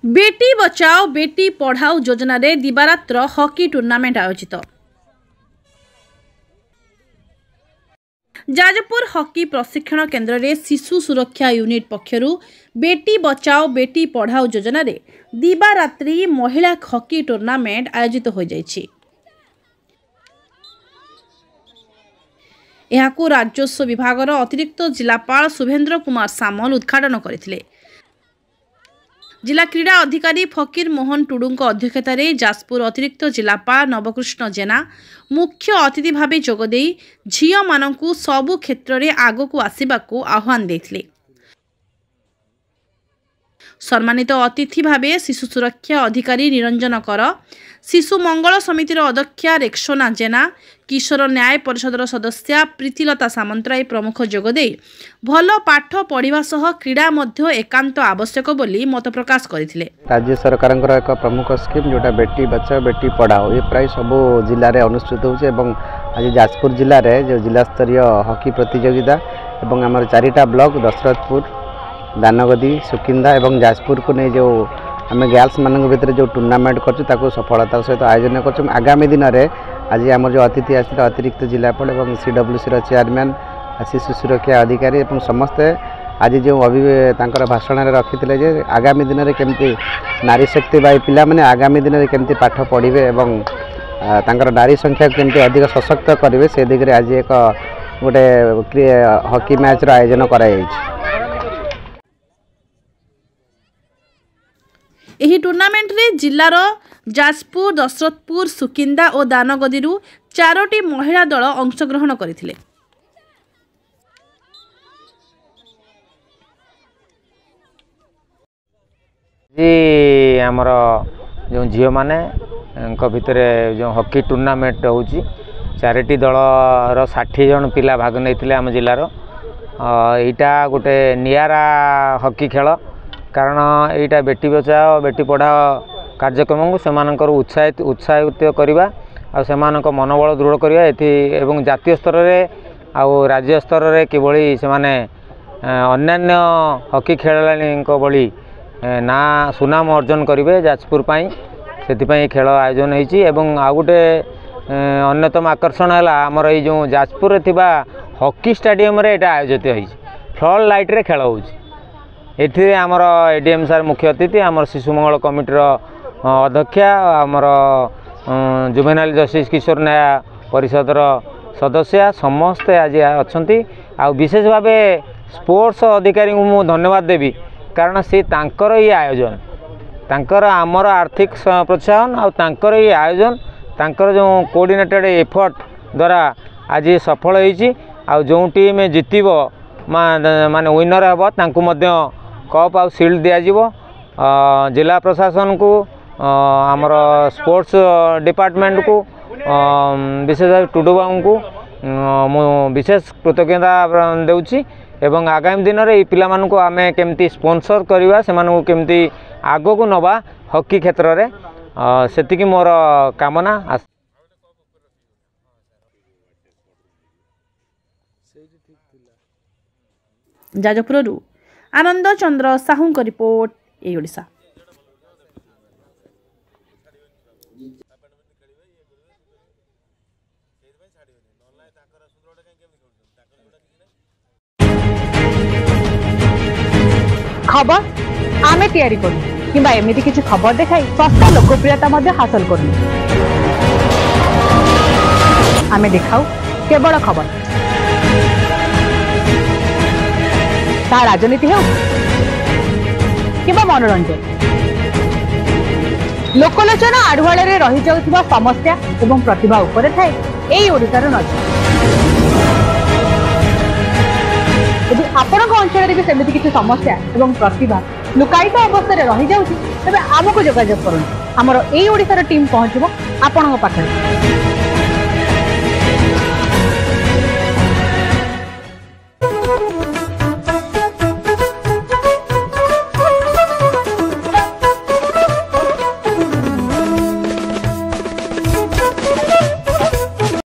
बेटी बचाओ बेटी पढ़ाओ योजना रे दिवारात्र hockey tournament आयोजित। जाजपुर हॉकी प्रशिक्षण केन्द्र रे शिशु सुरक्षा यूनिट पक्षरु बेटी बचाओ बेटी पढ़ाओ योजना रे दिवारात्रि महिला हॉकी टूर्नामेंट आयोजित हो जाइछि। एहाकु राजस्व विभागर अतिरिक्त जिलापाल शुभेन्द्र कुमार सामल उद्घाटन करथिले। जिला क्रीड़ा अधिकारी फकीर मोहन टुडुंक अध्यक्षतार जाजपुर अतिरिक्त जिलापाल नवकृष्ण जेना मुख्य अतिथि भाव जोगदे झील मानू सबु क्षेत्र में आगक आसवाक आह्वान देते। सम्मानित अतिथि भाव शिशु सुरक्षा अधिकारी निरंजन कर, शिशु मंगल समितिर अध्यक्षा रेक्सोना जेना, किशोर न्याय परिषदर सदस्या प्रीतिलता सामंतराय प्रमुख जोगदे भल पाठ पढ़ा सह क्रीड़ा मध्य एकांत आवश्यक बोली मत प्रकाश करथिले। राज्य सरकार एक प्रमुख स्कीम जोटा बेटी बचाओ बेटी पढ़ाओ ये प्राय सबू जिले में अनुष्ठित होचे। आज जाजपुर जिले में जो जिला स्तरीय हॉकी प्रतियोगिता एवं आम 4टा ब्लॉक दशरथपुर, दानगदी, सुकिंदा एवं जाजपुर को नहीं जो आम गर्ल्स मान भर जो टूर्नामेंट कर सफलतार सहित आयोजन कर। आगामी दिन में आज आम जो अतिथि आसते अतिरिक्त जिलापाल और CWC चेयरमैन, शिशु सुरक्षा अधिकारी और समस्ते आज जो भाषण में रखी जे आगामी दिन में केमती नारी शक्ति बाई पिला माने आगामी दिन में केमती पाठ पढ़े और नारी संख्या केमती अधिक सशक्त करेंगे से दिगरे आज एक गोटे हॉकी मैच आयोजन कराई। एही टूर्नामेंट रे जिलार जाजपुर, दशरथपुर, सुकिंदा और दानगदी 4टी महिला दल अंशग्रहण करथिले। जी आमर जो झील माने भितर जो हॉकी टूर्नामेंट होची 4टी दल 60 जन पिला भाग नहीं आम जिलार। यहाँ गोटे नियारा हॉकी खेल कारण यहाँ बेटी बचाओ बेटी पढ़ाओ कार्यक्रम को सेमानकर उत्साहित करवा और सेमानक मनोबल दृढ़ करवा एवं जातीय स्तर में आउ राज्य स्तर में किभली से माने अन्यान्य हॉकी खेलाड़ी भली ना सुनाम अर्जन करेंगे जाजपुर पाई से खेल आयोजन होती। एवं आउ गोटे अन्यतम आकर्षण है आमर ये जो जाजपुर थिबा हॉकी स्टेडियम रे एटा आयोजित होती। फ्लड लाइट रे खेल होची। एठी आमर ADM सार मुख्य अतिथि आमर शिशु मंगल कमिटर अध्यक्षा आमर जुवेनाइल जस्टिस किशोर न्याय परिषदर सदस्य समस्ते आज अच्छा। आ विशेष भाव स्पोर्ट्स अधिकारी को मु धन्यवाद देवी कारण सी तांकर ये आयोजन तांकर आमर आर्थिक प्रोत्साहन आ तांकर ये आयोजन तांकर जो कोऑर्डिनेटेड एफर्ट द्वारा आज सफल होईची। आ जो टीम जितब माने विनर हे तांकु मध्य कप आ शिल्ड दिया जिला प्रशासन को आमर स्पोर्ट्स डिपार्टमेंट को विशेष टुडू बाबू को मु विशेष कृतज्ञता देउची। एवं आगामी दिन में पिला मानू को आमे केमती स्पॉन्सर करवा से केमती आगो को नवा हॉकी क्षेत्र में सेतिकी मोर कामना। जाजपुर आनंद चंद्र साहू को रिपोर्ट ए ओडिशा। खबर आमे तैयारी करू किंबा एमिति किछि खबर देखाई सस्ता लोकप्रियता मध्ये हासिल करू। आमे देखाऊ केवल खबर ता राजनीति हो किंबा मनोरंजन लोकलोचन आढ़ुआल रे रही जाउथिबा समस्या एवं प्रतिभा उपरे थाए एई ओडिसार नजर। यदि आपण अंचल भी सेमती किसी समस्या एवं प्रतिभा लुकायित अवस्था रही जाउछि तेबे आमको जोगाजोग करूँ। आमर एई ओडिसार टीम पहुँचबो आपणक पाखरे।